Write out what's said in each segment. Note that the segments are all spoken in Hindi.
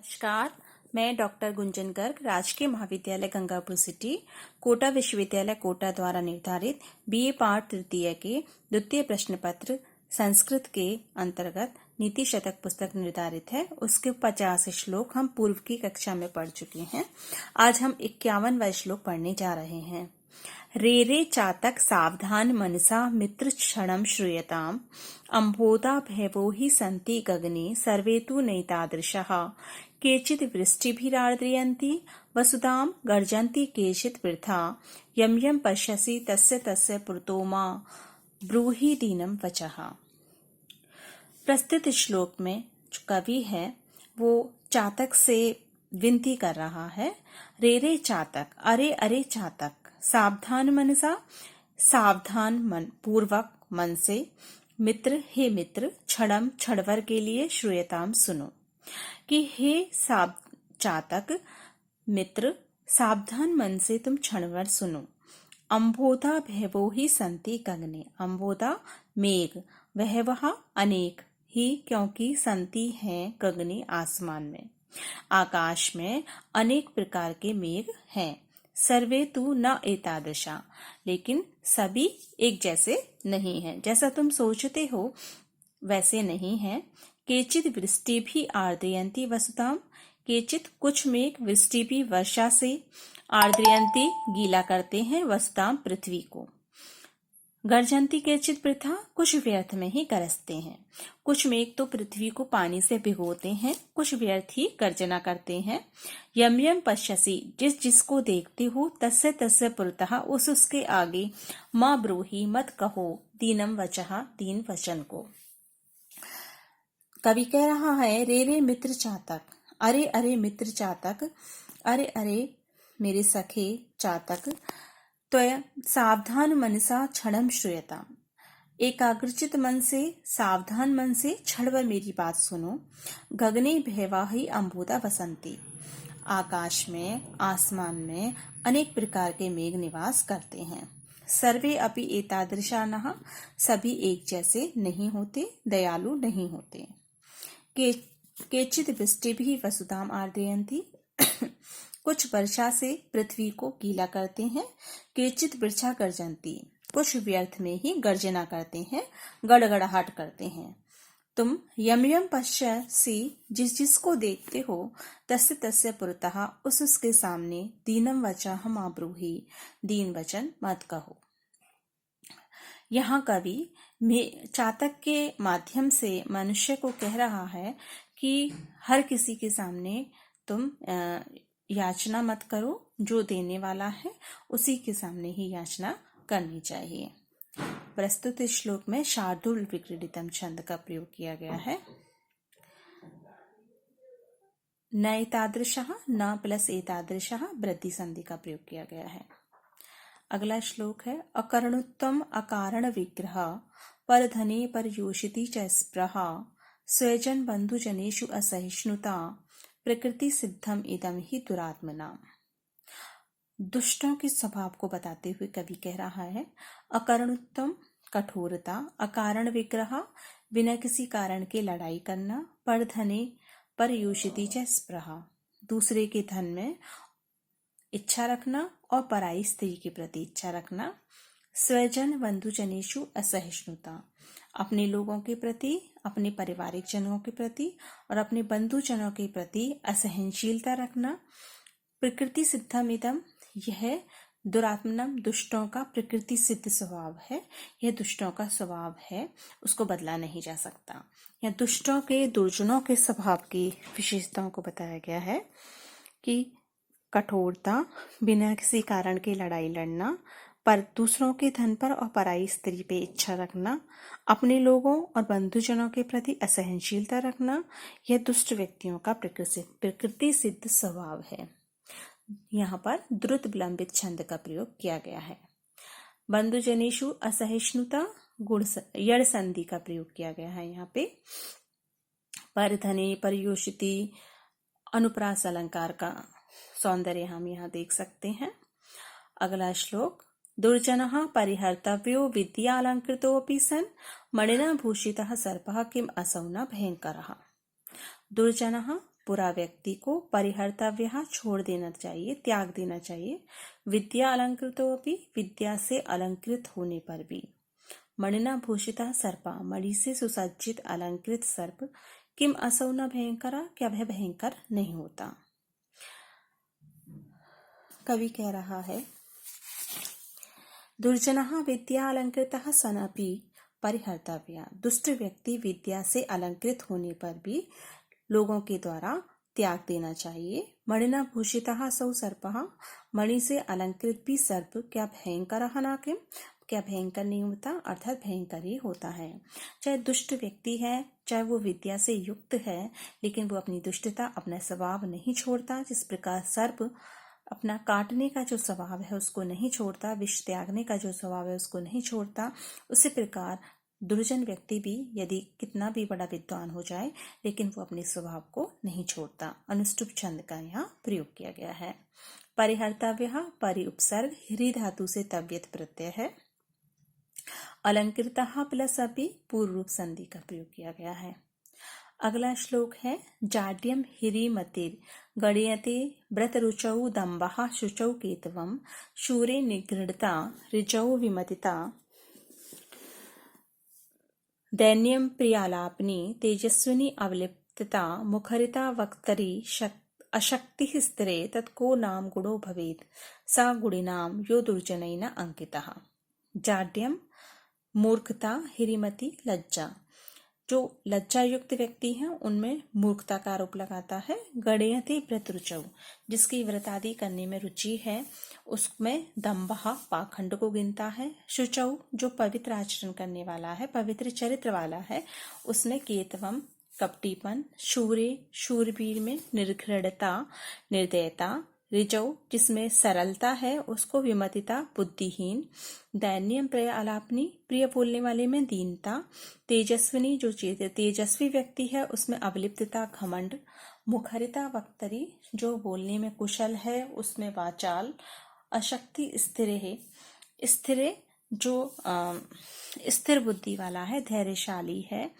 नमस्कार, मैं डॉक्टर गुंजन गर्ग राजकीय महाविद्यालय गंगापुर सिटी, कोटा विश्वविद्यालय कोटा द्वारा निर्धारित बीए पार्ट तृतीय के द्वितीय प्रश्न पत्र संस्कृत के अंतर्गत नीति शतक पुस्तक निर्धारित है। उसके 50 श्लोक हम पूर्व की कक्षा में पढ़ चुके हैं। आज हम 51वां श्लोक पढ़ने जा रहे हैं। रे रे चातक सावधान मनसा मित्र क्षणं श्रूयताम् अम्भोदा भैवो हि सन्ति गगने सर्वे तु नैतादृशः केचित् वृष्टिभिरार्द्रयन्ति वसुधां गर्जन्ति केचित् वृथा यं यं पश्यसि तस्य तस्य पुरतो मा ब्रूहि दीनं वचः। प्रस्तुत श्लोक में जो कवि है वो चातक से विनती कर रहा है। रे रे चातक, अरे अरे चातक, सावधान मनसा, सावधान मन पूर्वक मन से, मित्र हे मित्र, क्षणम क्षणभर के लिए, श्रूयताम सुनो, कि हे चातक मित्र, सावधान मन से तुम क्षणभर सुनो। अम्भोधा भैवो ही संति गगने, अम्भोधा मेघ, वह अनेक ही क्योंकि संति हैं गगने आसमान में, आकाश में अनेक प्रकार के मेघ हैं। सर्वे तु न एतादृशा, लेकिन सभी एक जैसे नहीं हैं, जैसा तुम सोचते हो वैसे नहीं है। केचित वृष्टि भी आर्द्रयन्ति वसुधाम, केचित कुछ मेघ वृष्टि भी वर्षा से, आर्द्रयन्ति गीला करते हैं, वसुधाम पृथ्वी को, गर्जन्ति केचित वृथा कुछ व्यर्थ में ही गरजते हैं। कुछ मेघ तो पृथ्वी को पानी से भिगोते हैं, कुछ व्यर्थ ही गर्जना करते हैं। यम यम पश्यसि, जिस जिसको देखते हो, तस्य तस्य पुरतः उस उसके आगे, माँ ब्रूहि मत कहो, दीनम वचः दीन वचन को। कवि कह रहा है रे रे मित्र चातक, अरे अरे मित्र चातक, अरे अरे मेरे सखे चातक, त्वया सावधान मनसा क्षणम श्रूयताम, एकाग्रचित मन से, सावधान मन से क्षण भर मेरी बात सुनो। गगने भैवा ही अम्बोदा वसंती, आकाश में आसमान में अनेक प्रकार के मेघ निवास करते हैं। सर्वे अपि एतादृशा नः, सभी एक जैसे नहीं होते, दयालु नहीं होते। केचित् वृष्टि भी वसुधाम आर्द्रयन्ति, कुछ वर्षा से पृथ्वी को गीला करते हैं। केचित वृक्षा गर्जन्ति, कुछ व्यर्थ में ही गर्जना करते हैं, गड़गड़ाहट करते हैं। तुम यम यम पश्यसि, जिस जिसको देखते हो, तस्य तस्य पुरतः उस उसके सामने, दीनम वचः मा ब्रूहि, दीन वचन मत कहो। यहाँ कवि चातक के माध्यम से मनुष्य को कह रहा है कि हर किसी के सामने तुम याचना मत करो, जो देने वाला है उसी के सामने ही याचना करनी चाहिए। प्रस्तुत श्लोक में शार्दूल विक्रीडितम छंद का प्रयोग किया गया है। न एतादृशः, न प्लस एतादृशः वृद्धि संधि का प्रयोग किया गया है। अगला श्लोक है अकर्णुत्तम अकारण विग्रह परधने परयोषिति च स्पृहा स्वजन बंधुजनेषु असहिष्णुता प्रकृति सिद्धम इदम ही दुरात्मनाम। दुष्टों के स्वभाव को बताते हुए कवि कह रहा है अकर्णोत्तम कठोरता, अकारण विग्रह बिना किसी कारण के लड़ाई करना, परधने परयोषिति च स्पृहा दूसरे के धन में इच्छा रखना और पराई स्त्री के प्रति इच्छा रखना, स्वजन बंधुजनेषु असहिष्णुता अपने लोगों के प्रति, अपने पारिवारिक जनों के प्रति और अपने बंधुजनों के प्रति असहनशीलता रखना, प्रकृति सिद्धमिदम यह दुरात्मनम दुष्टों का प्रकृति सिद्ध स्वभाव है, यह दुष्टों का स्वभाव है, उसको बदला नहीं जा सकता। यह दुष्टों के दुर्जनों के स्वभाव की विशेषताओं को बताया गया है कि कठोरता, बिना किसी कारण के लड़ाई लड़ना, पर दूसरों के धन पर और पराई स्त्री पे इच्छा रखना, अपने लोगों और बंधुजनों के प्रति असहनशीलता रखना, यह दुष्ट व्यक्तियों का प्रकृति सिद्ध स्वभाव है। यहाँ पर द्रुत विलंबित छंद का प्रयोग किया गया है। बंधुजनेषु असहिष्णुता गुण यड़ संधि का प्रयोग किया गया है। यहाँ पे परधने परयोषिति अनुप्रास अलंकार का सौंदर्य हम यहाँ देख सकते हैं। अगला श्लोक दुर्जनः परिहर्तव्यो विद्यालंकृतोऽपि सन् मणिना भूषितः सर्पः किम असौ न भयंकरः। दुर्जनः बुरा व्यक्ति को परिहर्तव्यः छोड़ देना चाहिए, त्याग देना चाहिए। विद्या अलंकृतोऽपि विद्या से अलंकृत होने पर भी। मणिना भूषितः सर्पः मणि से सुसज्जित अलंकृत सर्प किम असौ न भयंकरा क्या वह भयंकर नहीं होता। कवि कह रहा है दुर्जनः विद्या अलंकृतः सनपि परिहर्तव्यः। दुष्ट व्यक्ति विद्या से अलंकृत होने पर भी लोगों के द्वारा त्याग देना चाहिए। मणिना भूषितः सौ सर्पः मणि से अलंकृत भी सर्प क्या भयंकरः न किम क्या भयंकर नहीं होता, अर्थात भयंकर ही होता है। चाहे दुष्ट व्यक्ति है, चाहे वो विद्या से युक्त है, लेकिन वो अपनी दुष्टता, अपना स्वभाव नहीं छोड़ता। जिस प्रकार सर्प अपना काटने का जो स्वभाव है उसको नहीं छोड़ता, विष त्यागने का जो स्वभाव है उसको नहीं छोड़ता, उसी प्रकार दुर्जन व्यक्ति भी यदि कितना भी बड़ा विद्वान हो जाए लेकिन वो अपने स्वभाव को नहीं छोड़ता। अनुष्टुप छंद का यहाँ प्रयोग किया गया है। परिहर्तव्यः परि उपसर्ग ह्री धातु से तव्यत प्रत्यय है। अलंकृतः प्लस अपि पूर्व रूप संधि का प्रयोग किया गया है। अगला श्लोक है जाड्यम हिरीमतिर गणयते व्रत रुचौ दम्भः शुचौ केतवम शूरे निगृढ़ता ऋचौ विमतिता दैन्यम प्रियालापनी तेजस्विनी अवलिप्तता मुखरिता वक्तरी अशक्ति स्त्रे तत्को नाम गुणो भवेत् सा गुणिनाम यो दुर्जनैन अंकितः। जाड्यम मूर्खता, हिरिमति लज्जा। जो लज्जा युक्त व्यक्ति हैं उनमें मूर्खता का आरोप लगाता है। गणयते व्रत रुचौ जिसकी व्रत आदि करने में रुचि है उसमें दम्भः पाखंड को गिनता है। शुचौ जो पवित्र आचरण करने वाला है, पवित्र चरित्र वाला है, उसमें केतवम कपटीपन, शूरे शूरवीर में निर्घृणता निर्दयता, ऋचौ जिसमें सरलता है उसको विमतिता बुद्धिहीन, दैन्यम प्रिय आलापनी प्रिय बोलने वाले में दीनता, तेजस्विनी जो तेजस्वी व्यक्ति है उसमें अवलिप्तता घमंड, मुखरिता वक्तरी जो बोलने में कुशल है उसमें वाचाल, अशक्ति स्थिर है स्थिर जो स्थिर बुद्धि वाला है, धैर्यशाली है,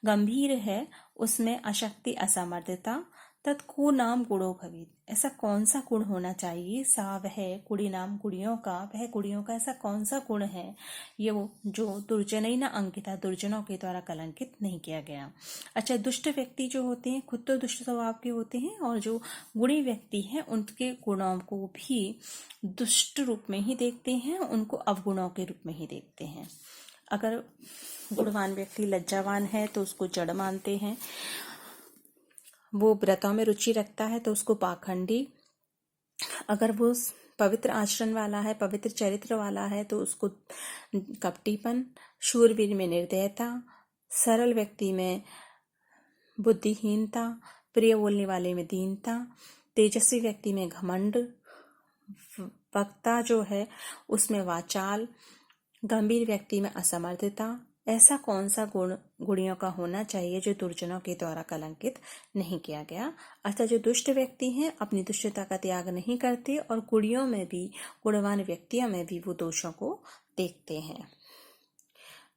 गंभीर है उसमें अशक्ति असमर्थता, तत्को नाम गुणो भवेत् ऐसा कौन सा गुण होना चाहिए, सा वह कुड़ी नाम कुड़ियों का, वह कुड़ियों का ऐसा कौन सा गुण है ये वो जो दुर्जनैन अंकिता दुर्जनों के द्वारा कलंकित नहीं किया गया। अच्छा, दुष्ट व्यक्ति जो होते हैं खुद तो दुष्ट स्वभाव के होते हैं और जो गुणी व्यक्ति हैं उनके गुणों को भी दुष्ट रूप में ही देखते हैं, उनको अवगुणों के रूप में ही देखते हैं। अगर गुणवान व्यक्ति लज्जावान है तो उसको जड़ मानते हैं, वो व्रतों में रुचि रखता है तो उसको पाखंडी, अगर वो पवित्र आचरण वाला है, पवित्र चरित्र वाला है तो उसको कपटीपन, शूरवीर में निर्दयता, सरल व्यक्ति में बुद्धिहीनता, प्रिय बोलने वाले में दीनता, तेजस्वी व्यक्ति में घमंड, वक्ता जो है उसमें वाचाल, गंभीर व्यक्ति में असमर्थता। ऐसा कौन सा गुण गुणियों का होना चाहिए जो दुर्जनों के द्वारा कलंकित नहीं किया गया। अर्थात जो दुष्ट व्यक्ति हैं अपनी दुष्टता का त्याग नहीं करते और गुणियों में भी, गुणवान व्यक्तियों में भी वो दोषों को देखते हैं।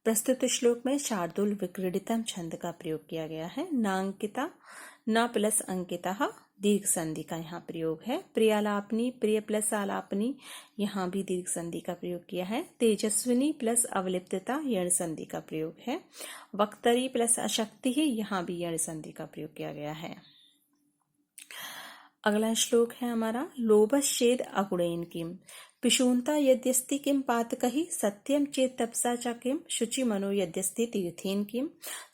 प्रस्तुत श्लोक में शार्दूल विक्रीडितम छंद का प्रयोग किया गया है। नांकिता न प्लस अंकिता दीर्घ संधि का यहाँ प्रयोग है। प्रियालापनी प्रिय प्लस आलापनी यहाँ भी दीर्घ संधि का प्रयोग किया है। तेजस्विनी प्लस अवलिप्तता यण संधि का प्रयोग है। वक्तरी प्लस अशक्ति ही यहाँ भी यण संधि का प्रयोग किया गया है। अगला श्लोक है हमारा लोभश्चेद अगुणेन किम पिशूनता यद्यस्ति किम पातकहि सत्यम चेत तपसा च किम शुचि मनो यद्यस्ति तीर्थेन किम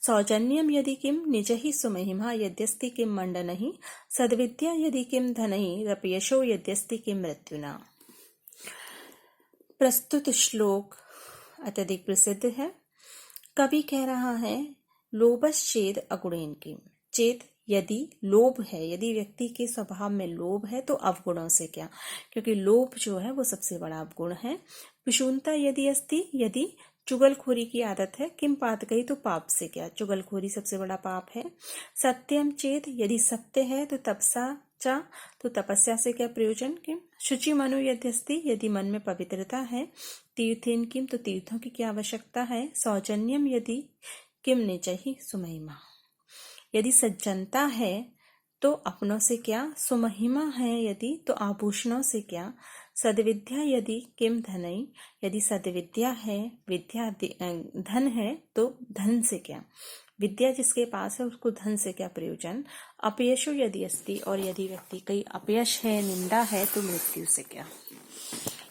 सौजन्यम यदि किम निजहि सुमहिमा यद्यस्ति किम मंडनहि सद्विद्या यदि किम धनहि रपयशो यद्यस्ति किम मृत्युना। प्रस्तुत श्लोक अत्यधिक प्रसिद्ध है। कवि कह रहा है लोभश्चेद अगुणेन किम, चेत यदि लोभ है, यदि व्यक्ति के स्वभाव में लोभ है तो अवगुणों से क्या, क्योंकि लोभ जो है वो सबसे बड़ा अवगुण है। पिशूनता यदि अस्ति, यदि चुगलखोरी की आदत है, किम पात गई तो पाप से क्या, चुगलखोरी सबसे बड़ा पाप है। सत्यम चेत यदि सत्य है तो तपसा चा तो तपस्या से क्या प्रयोजन, किम शुचि मनो यदि अस्ति यदि मन में पवित्रता है, तीर्थेन किम तो तीर्थों की क्या आवश्यकता है, सौजन्यम यदि किम निजहि सुमहिमा, यदि सज्जनता है तो अपनों से क्या, सुमहिमा है यदि तो आभूषणों से क्या, सद्विद्या यदि किम धनई, यदि सद्विद्या है, विद्या धन है तो धन से क्या, विद्या जिसके पास है उसको धन से क्या प्रयोजन, अपयशो यदि अस्ति, और यदि व्यक्ति कहीं अपयश है, निंदा है तो मृत्यु से क्या,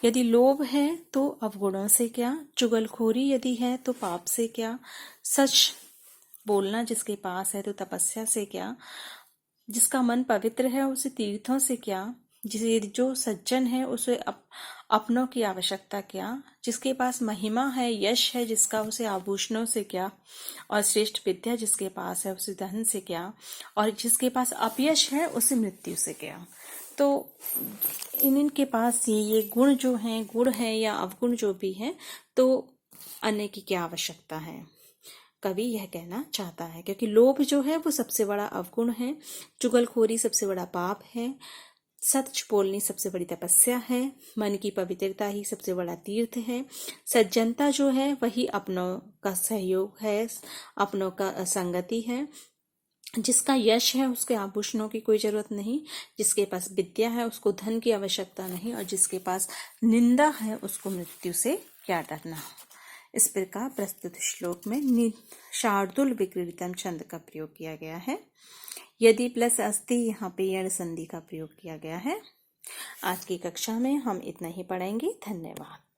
यदि लोभ है तो अवगुणों से क्या, चुगलखोरी यदि है तो पाप से क्या, सच बोलना जिसके पास है तो तपस्या से क्या, जिसका मन पवित्र है उसे तीर्थों से क्या, जिसे जो सज्जन है उसे अपनों की आवश्यकता क्या, जिसके पास महिमा है, यश है जिसका, उसे आभूषणों से क्या, और श्रेष्ठ विद्या जिसके पास है उसे धन से क्या, और जिसके पास अपयश है उसे मृत्यु से क्या। तो इनके पास ये गुण जो हैं, गुण है या अवगुण जो भी है, तो अन्य की क्या आवश्यकता है, कवि यह कहना चाहता है। क्योंकि लोभ जो है वो सबसे बड़ा अवगुण है, चुगलखोरी सबसे बड़ा पाप है, सच बोलनी सबसे बड़ी तपस्या है, मन की पवित्रता ही सबसे बड़ा तीर्थ है, सज्जनता जो है वही अपनों का सहयोग है, अपनों का संगति है, जिसका यश है उसके आभूषणों की कोई जरूरत नहीं, जिसके पास विद्या है उसको धन की आवश्यकता नहीं, और जिसके पास निंदा है उसको मृत्यु से क्या डरना। इस प्रकार प्रस्तुत श्लोक में शार्दुल विक्रीडितम छंद का प्रयोग किया गया है। यदि प्लस अस्ति, यहाँ पे यण संधि का प्रयोग किया गया है। आज की कक्षा में हम इतना ही पढ़ेंगे। धन्यवाद।